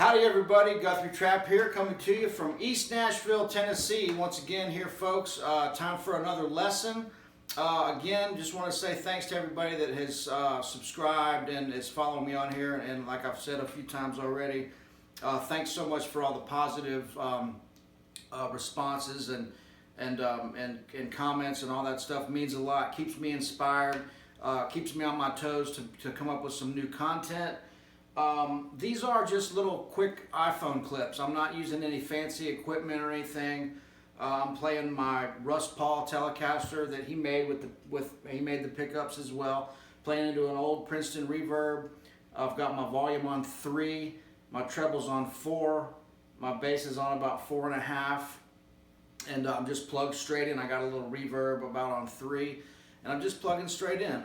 Howdy everybody, Guthrie Trapp here, coming to you from East Nashville, Tennessee. Once again here folks, time for another lesson. Again, just want to say thanks to everybody that has subscribed and is following me on here. And like I've said a few times already, thanks so much for all the positive responses and comments and all that stuff. It means a lot, keeps me inspired, keeps me on my toes to come up with some new content. These are just little quick iPhone clips. I'm not using any fancy equipment or anything. I'm playing my Russ Paul Telecaster that he made he made the pickups as well. Playing into an old Princeton reverb. I've got my volume on 3, my treble's on 4, my bass is on about 4.5, and I'm just plugged straight in. I got a little reverb about on 3, and I'm just plugging straight in.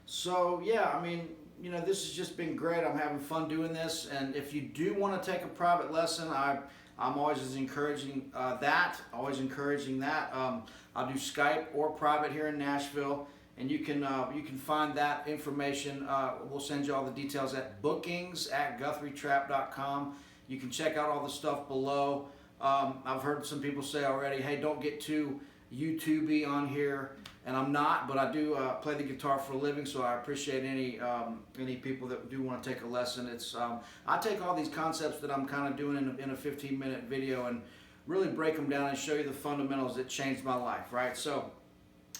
So yeah, I mean, you know, this has just been great. I'm having fun doing this, and if you do want to take a private lesson, I'm always encouraging that. I'll do Skype or private here in Nashville, and you can find that information. We'll send you all the details at bookings@GuthrieTrapp.com. You can check out all the stuff below. I've heard some people say already, hey, don't get too YouTube-y on here. And I'm not, but I do play the guitar for a living, so I appreciate any people that do want to take a lesson. It's I take all these concepts that I'm kind of doing in a 15-minute video and really break them down and show you the fundamentals that changed my life, right? So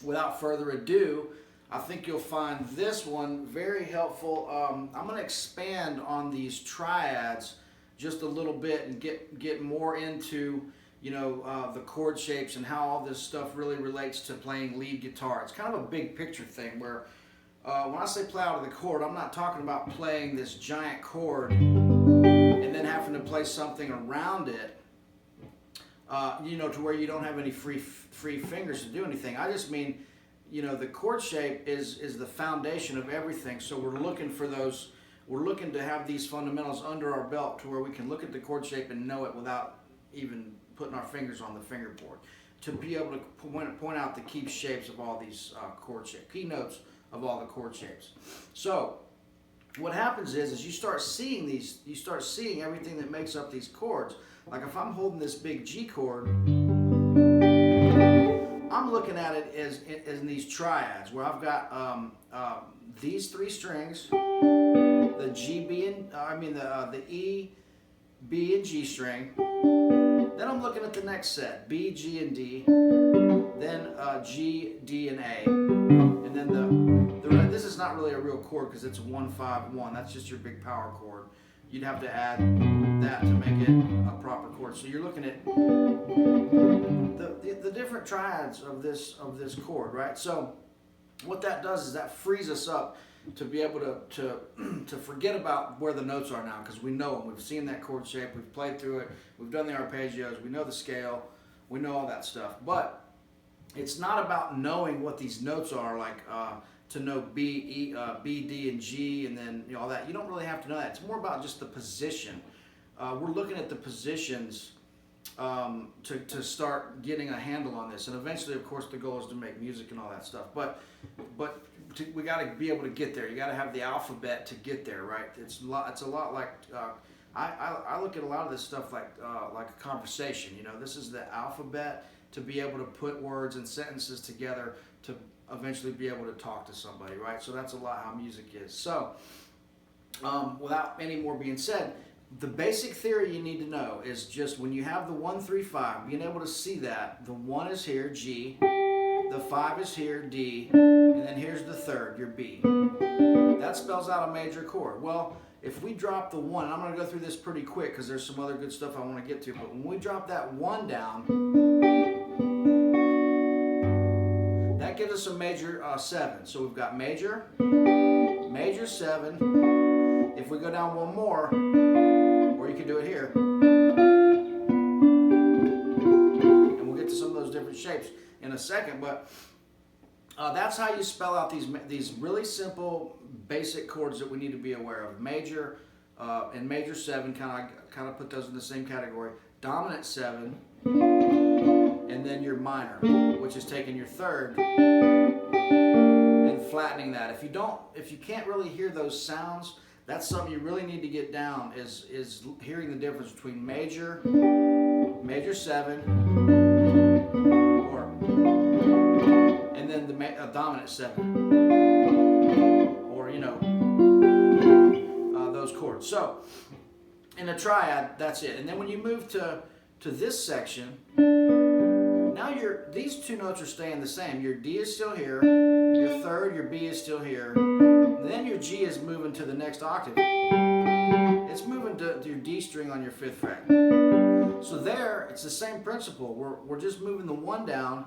without further ado, I think you'll find this one very helpful. I'm going to expand on these triads just a little bit and get more into, you know, the chord shapes and how all this stuff really relates to playing lead guitar. It's kind of a big picture thing where when I say play out of the chord, I'm not talking about playing this giant chord and then having to play something around it, you know, to where you don't have any free fingers to do anything. I just mean, you know, the chord shape is the foundation of everything. So we're looking for those, we're looking to have these fundamentals under our belt to where we can look at the chord shape and know it without even putting our fingers on the fingerboard, to be able to point out the key shapes of all these chord shapes, key notes of all the chord shapes. So what happens is you start seeing these, you start seeing everything that makes up these chords. Like if I'm holding this big G chord, I'm looking at it as in these triads where I've got these 3 strings, the G, B, and the E, B, and G string. Then I'm looking at the next set, B, G, and D, then G, D, and A. And then this is not really a real chord because it's a 1-5-1. That's just your big power chord. You'd have to add that to make it a proper chord. So you're looking at the different triads of this chord, right? So what that does is that frees us up to be able to forget about where the notes are now, because we know them. We've seen that chord shape, we've played through it, we've done the arpeggios, we know the scale, we know all that stuff. But it's not about knowing what these notes are, like to know B, D, and G, and then, you know, all that. You don't really have to know that. It's more about just the position. We're looking at the positions to start getting a handle on this, and eventually, of course, the goal is to make music and all that stuff. But we got to be able to get there. You got to have the alphabet to get there, right? It's a lot like I look at a lot of this stuff like a conversation. You know, this is the alphabet to be able to put words and sentences together to eventually be able to talk to somebody, right? So that's a lot how music is. So without any more being said, the basic theory you need to know is just when you have the 1, 3, 5, being able to see that the 1 is here, G, the 5 is here, D, and then here's the 3rd, your B. That spells out a major chord. Well, if we drop the 1, I'm going to go through this pretty quick because there's some other good stuff I want to get to, but when we drop that 1 down, that gives us a major 7. So we've got major, major 7. If we go down one more, or you can do it here, and we'll get to some of those different shapes in a second, but that's how you spell out these really simple basic chords that we need to be aware of. Major and major 7, kind of put those in the same category. Dominant 7, and then your minor, which is taking your 3rd and flattening that. If you can't really hear those sounds, That's something you really need to get down, is hearing the difference between major 7, or, and then the dominant 7, or those chords. So in a triad, that's it. And then when you move to this section, now these two notes are staying the same. Your D is still here, your third, your B is still here, and then your G is moving to the next octave. It's moving to your D string on your 5th fret. So there, it's the same principle. We're just moving the 1 down.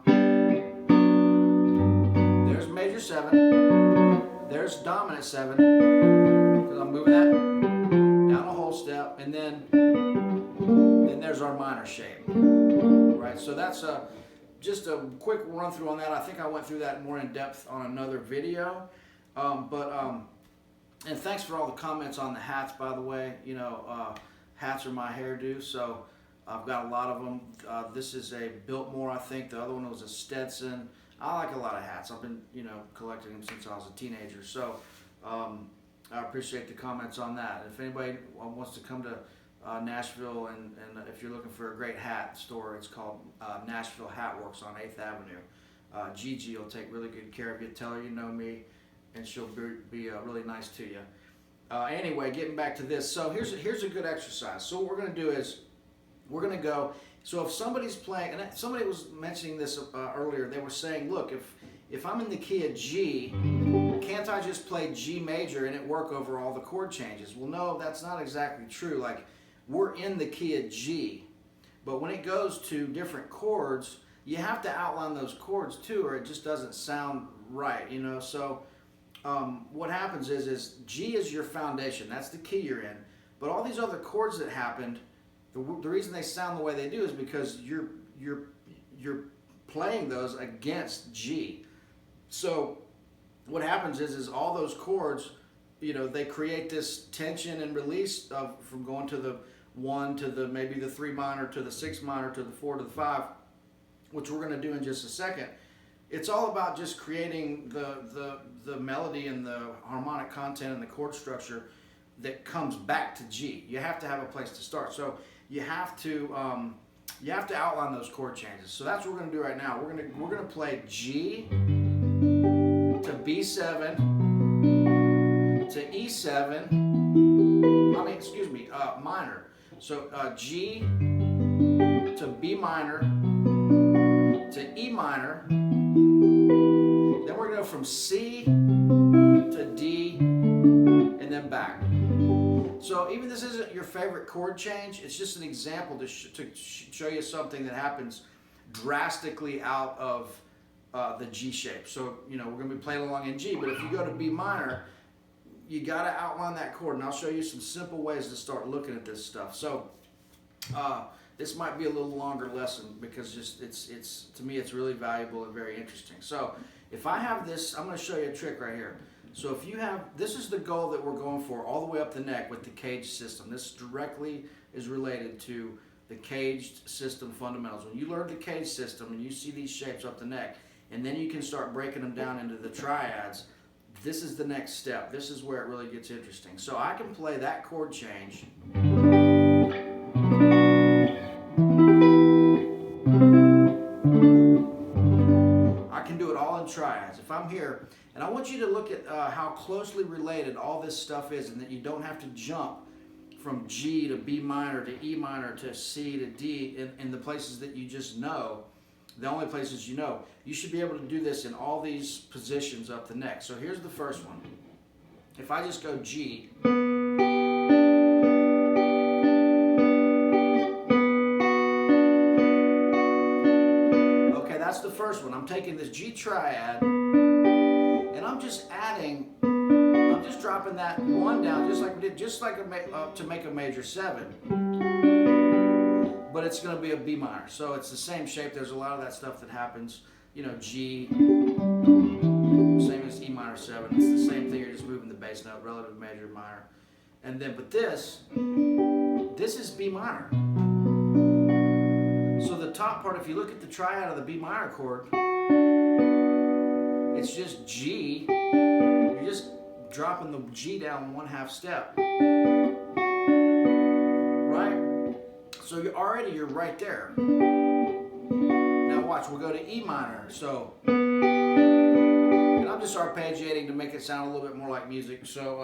There's major 7. There's dominant 7, because I'm moving that down a whole step, and then there's our minor shape. Right, so that's just a quick run through on that. I think I went through that more in depth on another video. And thanks for all the comments on the hats, by the way. Hats are my hairdo, so I've got a lot of them. This is a Biltmore, I think. The other one was a Stetson. I like a lot of hats. I've been, collecting them since I was a teenager. So I appreciate the comments on that. If anybody wants to come to Nashville, and if you're looking for a great hat store, it's called Nashville Hat Works on 8th Avenue. Gigi will take really good care of you. Tell her you know me, and she'll be really nice to you. Anyway, getting back to this. So here's a good exercise. So what we're going to do is we're going to go. So if somebody's playing, and somebody was mentioning this earlier, they were saying, look, if I'm in the key of G, can't I just play G major and it work over all the chord changes? Well, no, that's not exactly true. Like, we're in the key of G, but when it goes to different chords, you have to outline those chords too, or it just doesn't sound right, So what happens is G is your foundation. That's the key you're in. But all these other chords that happened, the reason they sound the way they do is because you're playing those against G. So what happens is all those chords, they create this tension and release from going to the 1 to maybe the 3 minor to the 6 minor to the 4 to the 5, which we're going to do in just a second. It's all about just creating the melody and the harmonic content and the chord structure that comes back to G. You have to have a place to start. So you have to outline those chord changes. So that's what we're going to do right now. We're going to play G to B7 to E7. Minor. So G to B minor to E minor. Then we're going to go from C to D and then back. So even this isn't your favorite chord change, it's just an example to show you something that happens drastically out of the G shape. So, we're going to be playing along in G, but if you go to B minor, you got to outline that chord, and I'll show you some simple ways to start looking at this stuff. So this might be a little longer lesson because it's to me it's really valuable and very interesting. So if I have this, I'm going to show you a trick right here. So if you have, this is the goal that we're going for all the way up the neck with the cage system. This directly is related to the caged system fundamentals. When you learn the cage system and you see these shapes up the neck, and then you can start breaking them down into the triads, this is the next step. This is where it really gets interesting. So I can play that chord change. I can do it all in triads. If I'm here, and I want you to look at how closely related all this stuff is, and that you don't have to jump from G to B minor to E minor to C to D in the places that you just know, the only places you know. You should be able to do this in all these positions up the neck. So here's the first one. If I just go G, okay, that's the first one. I'm taking this G triad, and I'm just adding, I'm just dropping that 1 down, just like we did, to make a major 7. But it's going to be a B minor, so it's the same shape. There's a lot of that stuff that happens, G, same as E minor 7. It's the same thing. You're just moving the bass note, relative major, minor, and then. But this is B minor. So the top part, if you look at the triad of the B minor chord, it's just G. You're just dropping the G down 1/2 step, right? So you're right there. Now watch, we'll go to E minor. So, and I'm just arpeggiating to make it sound a little bit more like music. So,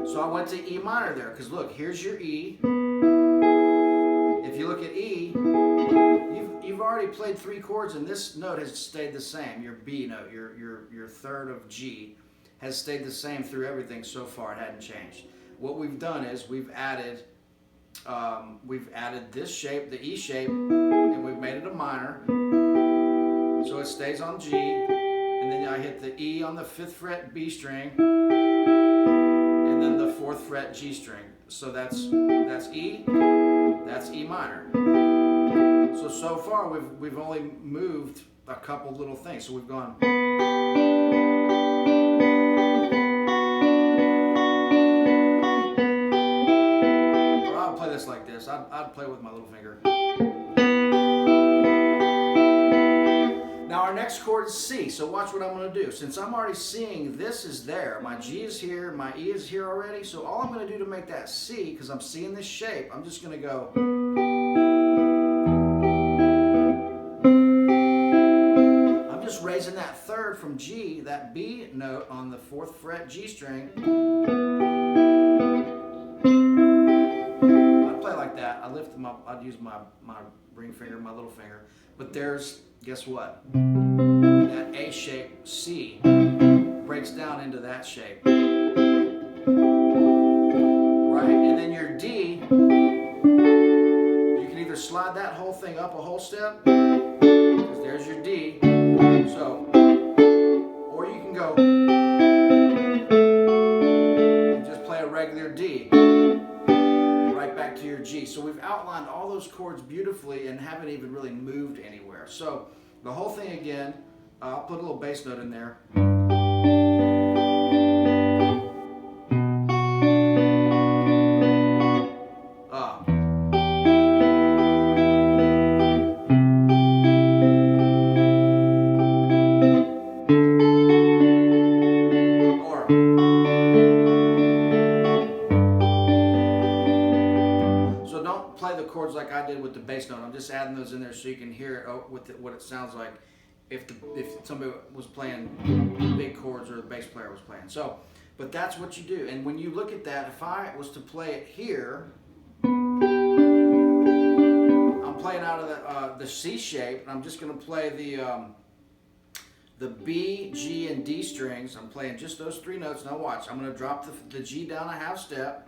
so I went to E minor there, because look, here's your E. If you look at E, you've already played 3 chords, and this note has stayed the same. Your B note, your third of G, has stayed the same through everything so far. It hadn't changed. What we've done is we've added this shape, the E shape, and we've made it a minor, so it stays on G, and then I hit the E on the 5th fret B string, and then the 4th fret G string. So that's E, that's E minor. So far we've only moved a couple little things. So we've gone. Or I'll play this like this. I'd play with my little finger. Now our next chord is C. So watch what I'm going to do. Since I'm already seeing this is there, my G is here, my E is here already. So all I'm going to do to make that C, because I'm seeing this shape, I'm just going to go. Just raising that third from G, that B note on the 4th fret G string. I'd play like that. I lift them up. I'd use my ring finger, my little finger. But there's, guess what? That A shape C breaks down into that shape. Right? And then your D, you can either slide that whole thing up a whole step, because there's your D. So, or you can go and just play a regular D right back to your G. So we've outlined all those chords beautifully and haven't even really moved anywhere. So the whole thing again, I'll put a little bass note in there. Chords like I did with the bass note. I'm just adding those in there so you can hear it with what it sounds like if somebody was playing big chords or the bass player was playing. So, but that's what you do. And when you look at that, if I was to play it here, I'm playing out of the C shape, and I'm just going to play the B, G, and D strings. I'm playing just those 3 notes. Now watch. I'm going to drop the G down a 1/2 step.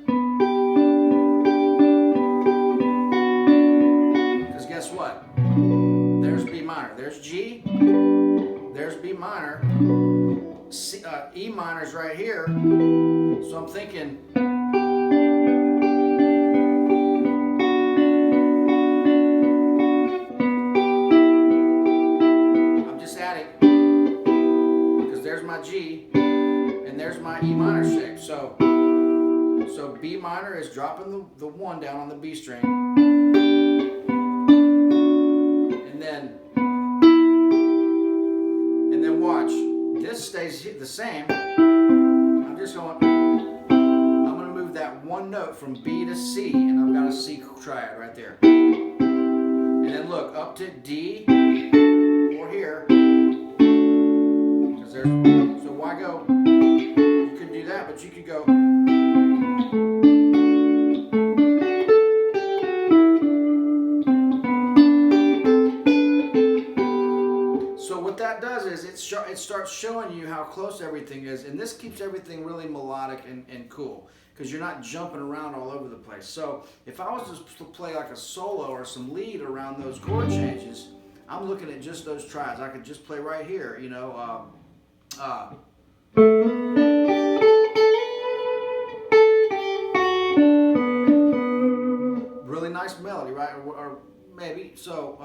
Guess what? There's B minor. There's G. There's B minor. C, E minor's right here. So I'm thinking. I'm just adding. Because there's my G. And there's my E minor shape. So B minor is dropping the 1 down on the B string. And then watch, this stays the same. I'm just going, I'm going to move that 1 note from B to C, and I've got a C triad right there. And then look, up to D, or here, because there's, so why go, you could do that, but you could go. That does is it starts showing you how close everything is, and this keeps everything really melodic and cool, because you're not jumping around all over the place. So if I was to play like a solo or some lead around those chord changes, I'm looking at just those triads. I could just play right here, you know. Really nice melody, right? Or maybe so.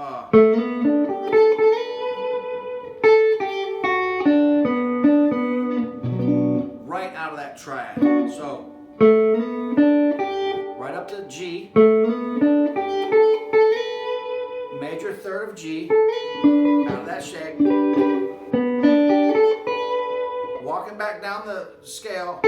Right out of that triad. So right up to G. of G, out of that shape, walking back down the scale,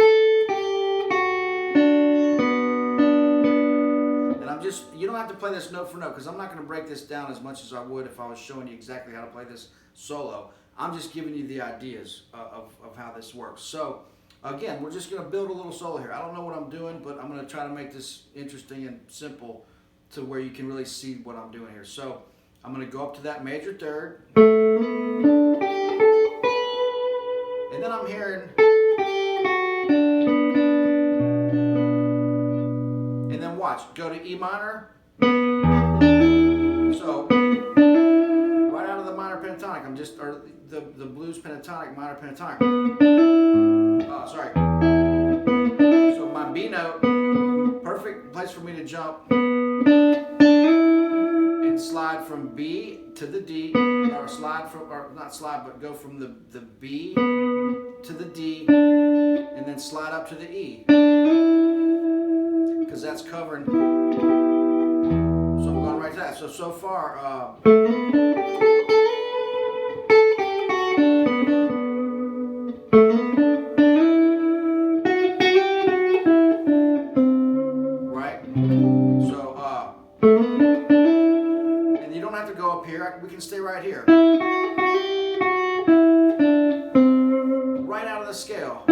and you don't have to play this note for note because I'm not going to break this down as much as I would if I was showing you exactly how to play this solo. I'm just giving you the ideas of how this works. So again, we're just going to build a little solo here. I don't know what I'm doing, but I'm going to try to make this interesting and simple to where you can really see what I'm doing here. So I'm going to go up to that major third, and then I'm hearing, and then watch, go to E minor. So right out of the minor pentatonic, I'm just, or the blues pentatonic, minor pentatonic. Sorry. So my B note, perfect place for me to jump and slide from B to the D, or slide from, or not slide, but go from the B to the D, and then slide up to the E, because that's covering. So I'm going right to that. So far, right? So, and you don't have to go up here. We can stay right here. Right out of the scale.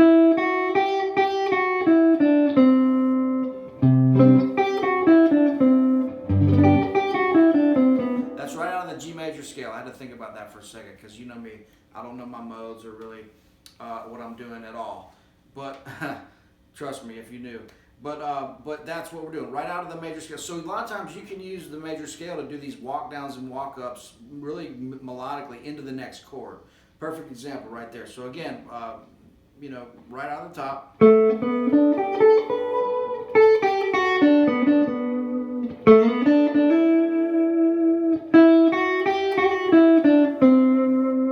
That's right out of the G major scale. I had to think about that for a second because you know me, I don't know my modes or really what I'm doing at all. But trust me if you knew. But that's what we're doing, right out of the major scale. So a lot of times you can use the major scale to do these walk downs and walk ups really melodically into the next chord. Perfect example right there. So again, you know, right out of the top.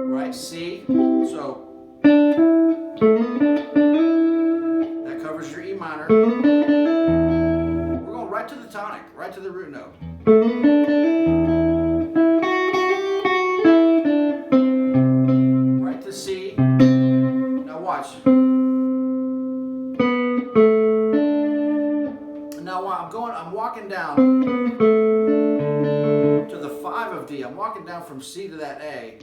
Right, C. So that covers your E minor. We're going right to the tonic, right to the root note. Right to C. Now watch. Now I'm walking down to the 5 of D. I'm walking down from C to that A.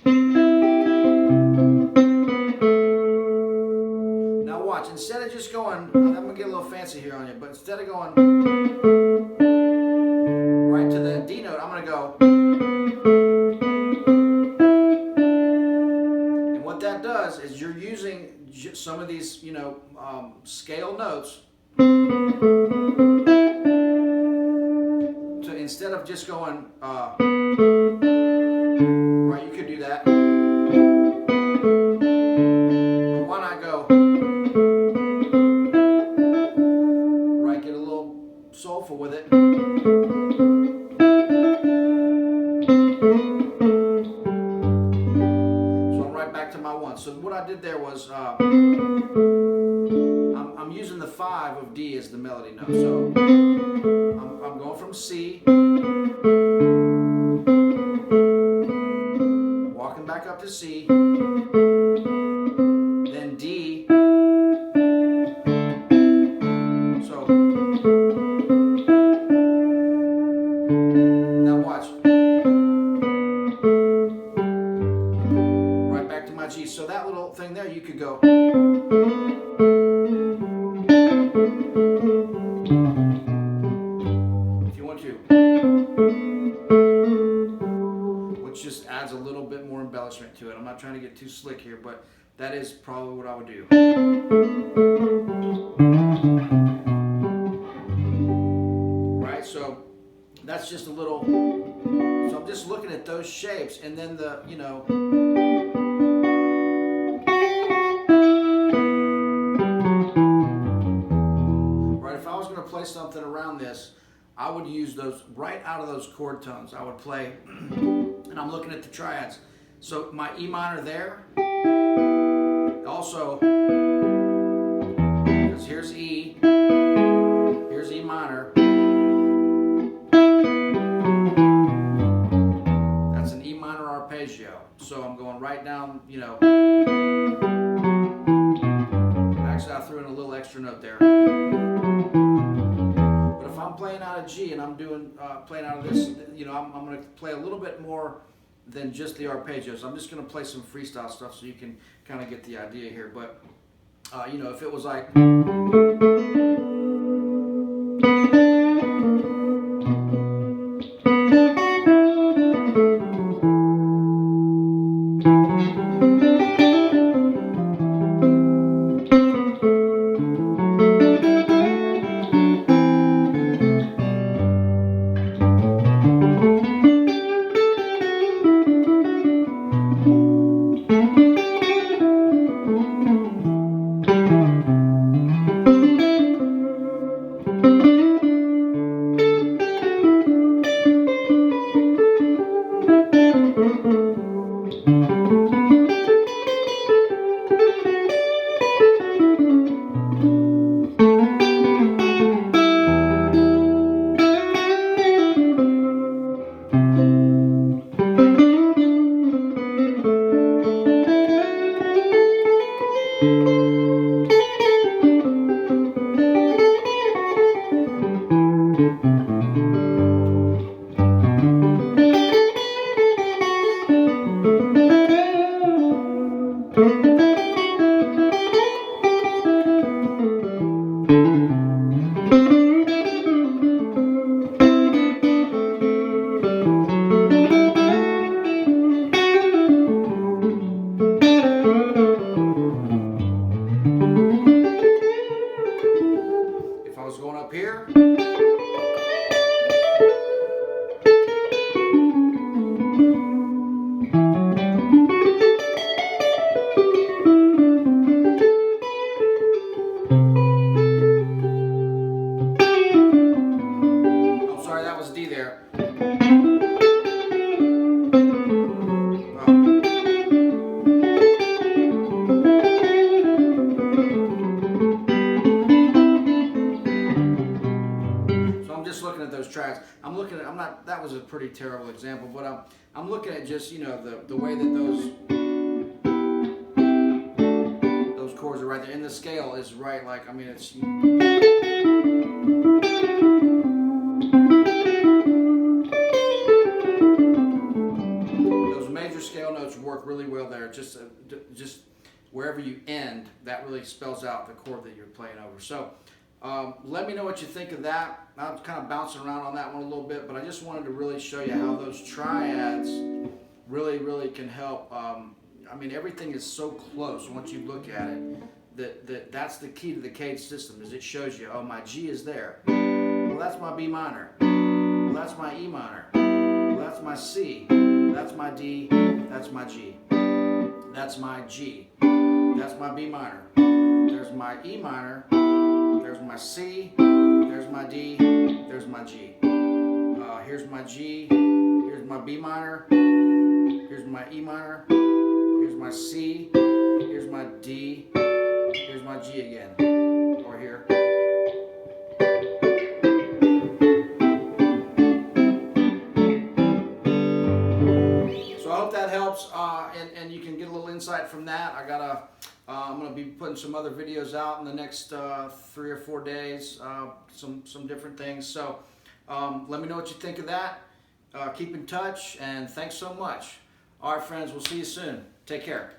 Now watch, instead of just going, I'm going to get a little fancy here on you, but instead of going right to the D note, I'm going to go. And what that does is you're using some of these, you know, scale notes to, instead of just going, right, you could do that. But why not go, right, get a little soulful with it. So I'm right back to my 1. So what I did there was, I'm using the 5 of D as the melody note. So I'm going from C, walking back up to C, then D. So now watch. Right back to my G. So that little thing there, you could go. If you want to. Which just adds a little bit more embellishment to it. I'm not trying to get too slick here, but that is probably what I would do. Right, so that's just a little, so I'm just looking at those shapes, and then the, you know, right, if I was going to play something around this, I would use those right out of those chord tones. I would play, and I'm looking at the triads. So my E minor there, also, because here's E, here's E minor. That's an E So I'm going right down, you know. Actually, I threw in a little extra note there. But if I'm playing out of G and I'm doing playing out of this, you know, I'm going to play a little bit more than just the arpeggios. I'm just going to play some freestyle stuff so you can kind of get the idea here. But you know, if it was like, if I was going up here, oh, sorry, that was D there. Just looking at those tracks, I'm not, that was a pretty terrible example, but I'm looking at just, you know, the way that those chords are right there, and the scale is right, like, I mean, it's, those major scale notes work really well there, just wherever you end, that really spells out the chord that you're playing over. So let me know what you think of that. I'm kind of bouncing around on that one a little bit, but I just wanted to really show you how those triads really can help. I mean, everything is so close once you look at it that's the key to the cadence system, is it shows you, oh, my G is there. Well, that's my B minor. Well, that's my E minor. Well, that's my C. That's my D. That's my G. That's my G. That's my B minor. There's my E minor. There's my C, there's my D, there's my G. Here's my G, here's my B minor, here's my E minor, here's my C, here's my D, here's my G again, or here. So I hope that helps, and you can get a little insight from that. I'm going to be putting some other videos out in the next 3 or 4 days, some different things. So let me know what you think of that. Keep in touch, and thanks so much. All right, friends, we'll see you soon. Take care.